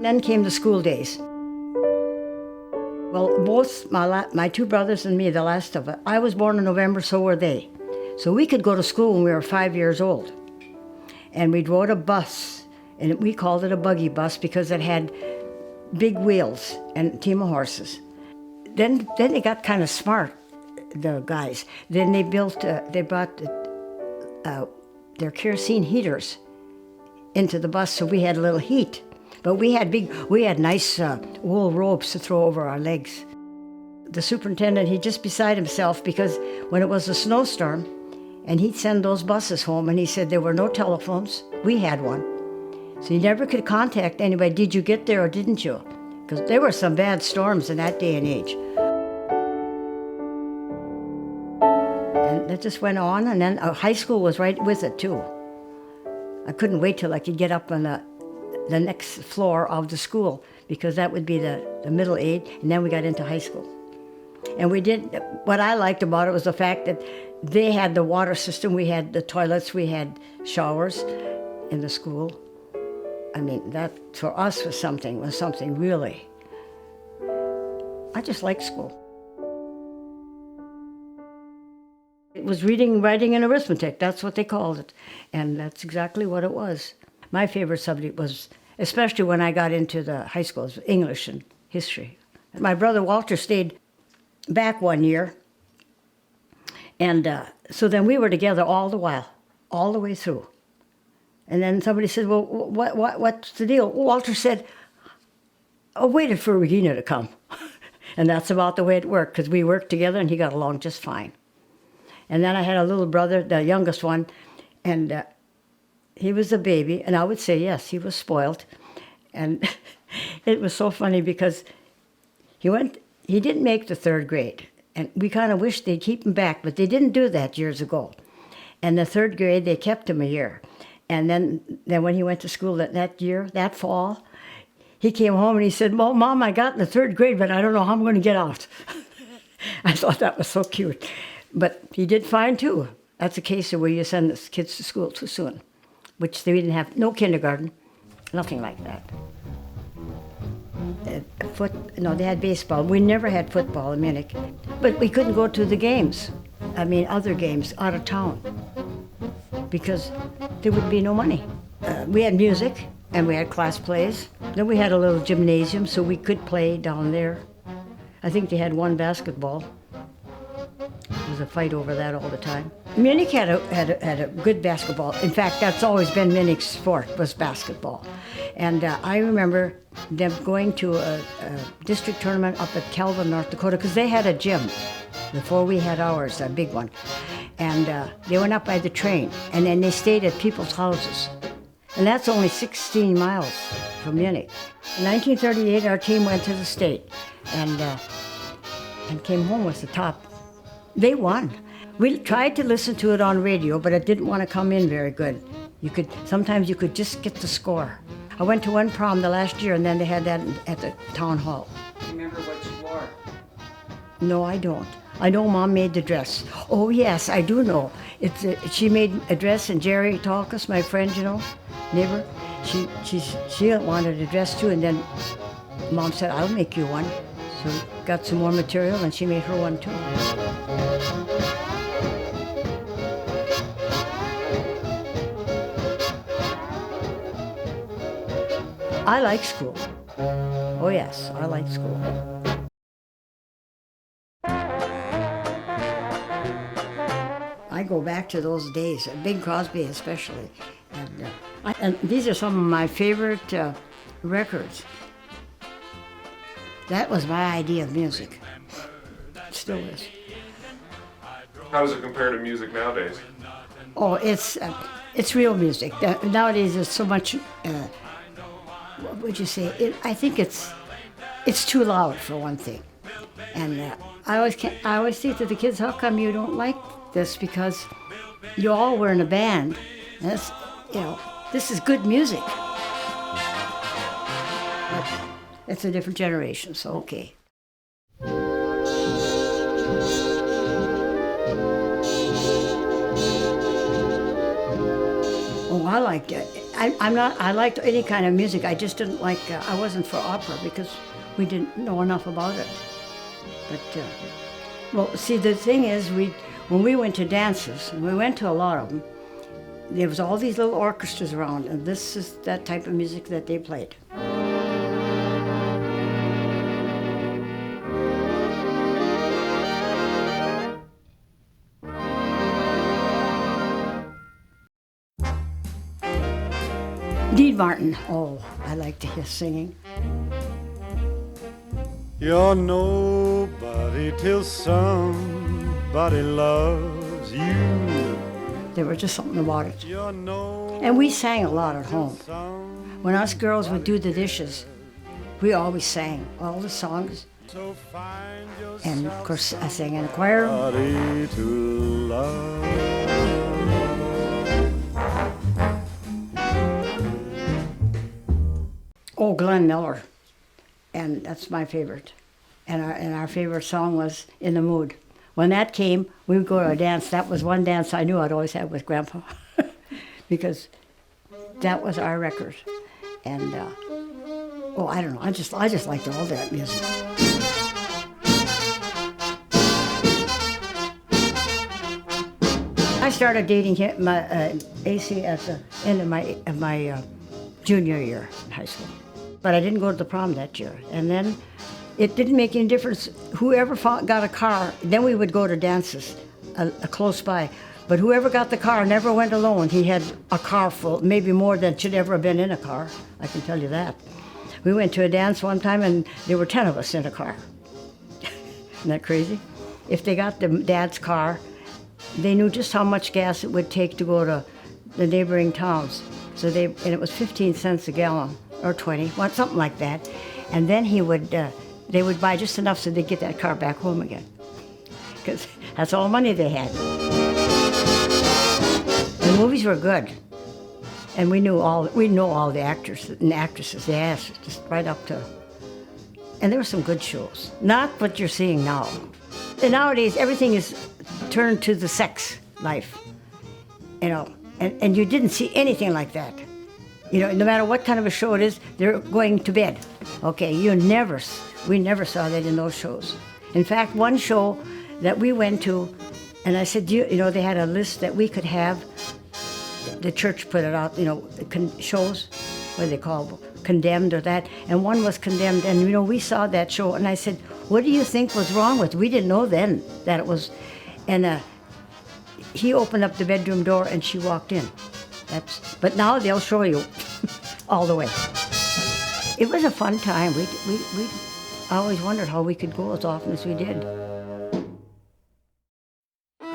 Then came the school days. Well, both my two brothers and me, the last of it, I was born in November, so were they. So we could go to school when we were 5 years old. And we rode a bus, and we called it a buggy bus because it had big wheels and a team of horses. Then they got kind of smart, the guys. Then they brought their kerosene heaters into the bus, so we had a little heat. But we had nice wool robes to throw over our legs. The superintendent, he'd just beside himself because when it was a snowstorm, and he'd send those buses home, and he said there were no telephones. We had one. So you never could contact anybody, did you get there or didn't you? Because there were some bad storms in that day and age. And it just went on, and then high school was right with it too. I couldn't wait till I could get up on the next floor of the school, because that would be the middle age, and then we got into high school. And what I liked about it was the fact that they had the water system, we had the toilets, we had showers in the school. I mean, that for us was something really. I just liked school. It was reading, writing, and arithmetic, that's what they called it. And that's exactly what it was. My favorite subject was, especially when I got into the high schools, English and history. My brother Walter stayed back 1 year, and so then we were together all the while, all the way through. And then somebody said, well, what's the deal? Walter said, I waited for Regina to come. And that's about the way it worked, because we worked together and he got along just fine. And then I had a little brother, the youngest one, and he was a baby, and I would say, yes, he was spoiled. And it was so funny because he didn't make the third grade. And we kind of wished they'd keep him back, but they didn't do that years ago. And the third grade, they kept him a year. And then when he went to school that year, that fall, he came home and he said, well, Mom, I got in the third grade, but I don't know how I'm going to get out. I thought that was so cute. But he did fine, too. That's a case of where you send the kids to school too soon, which they didn't have, no kindergarten, nothing like that. They had baseball. We never had football in Munich. But we couldn't go to the games. Other games out of town, because there would be no money. We had music, and we had class plays. Then we had a little gymnasium, so we could play down there. I think they had one basketball. There was a fight over that all the time. Munich had a good basketball. In fact, that's always been Munich's sport, was basketball. And I remember them going to a district tournament up at Calvin, North Dakota, because they had a gym before we had ours, a big one. And they went up by the train, and then they stayed at people's houses. And that's only 16 miles from Munich. In 1938, our team went to the state and came home with the top. They won. We tried to listen to it on radio, but it didn't want to come in very good. Sometimes you could just get the score. I went to one prom the last year, and then they had that at the town hall. Do you remember what you wore? No, I don't. I know Mom made the dress. Oh, yes, I do know. She made a dress, and Jerry Talkus, my friend, neighbor, she wanted a dress too, and then Mom said, I'll make you one. So got some more material, and she made her one too. I like school. Oh yes, I like school. I go back to those days, Bing Crosby especially. And these are some of my favorite records. That was my idea of music. It still is. How does it compare to music nowadays? Oh, it's real music. Nowadays there's so much, what would you say? I think it's too loud for one thing. And I always say to the kids, how come you don't like this? Because you all were in a band. And this is good music. But it's a different generation, so okay. Oh, I liked it. I'm not, I liked any kind of music. I just didn't like, I wasn't for opera because we didn't know enough about it. But, well, see, the thing is, when we went to dances, and we went to a lot of them, there was all these little orchestras around, and this is that type of music that they played. Dean Martin, oh, I like to hear singing. You're nobody till somebody loves you. There was just something about it. You're no And we sang a lot at home. When us girls would do the dishes, we always sang all the songs. so find And of course, I sang in the choir. somebody to love. Oh, Glenn Miller, and that's my favorite. And our favorite song was "In the Mood." When that came, we would go to a dance. That was one dance I knew I'd always have with Grandpa, because that was our record. And oh, I don't know. I just liked all that music. I started dating him, AC at the end of my junior year in high school. But I didn't go to the prom that year. And then it didn't make any difference. Whoever got a car, then we would go to dances close by. But whoever got the car never went alone. He had a car full, maybe more than should ever have been in a car. I can tell you that. We went to a dance one time and there were 10 of us in a car. Isn't that crazy? If they got the dad's car, they knew just how much gas it would take to go to the neighboring towns. So and it was 15 cents a gallon, or 20, something like that. And then they would buy just enough so they'd get that car back home again. Because that's all the money they had. The movies were good. And we know all the actors and actresses, they asked, just right up to. And there were some good shows. Not what you're seeing now. And nowadays, everything is turned to the sex life, you know. And you didn't see anything like that. You know, no matter what kind of a show it is, they're going to bed. Okay, we never saw that in those shows. In fact, one show that we went to, and I said, you know, they had a list that we could have. The church put it out, you know, shows, what do they call condemned or that, and one was condemned, and you know, we saw that show, and I said, what do you think was wrong with it? We didn't know then that it was, and he opened up the bedroom door and she walked in. But now they'll show you all the way. It was a fun time. We always wondered how we could go as often as we did.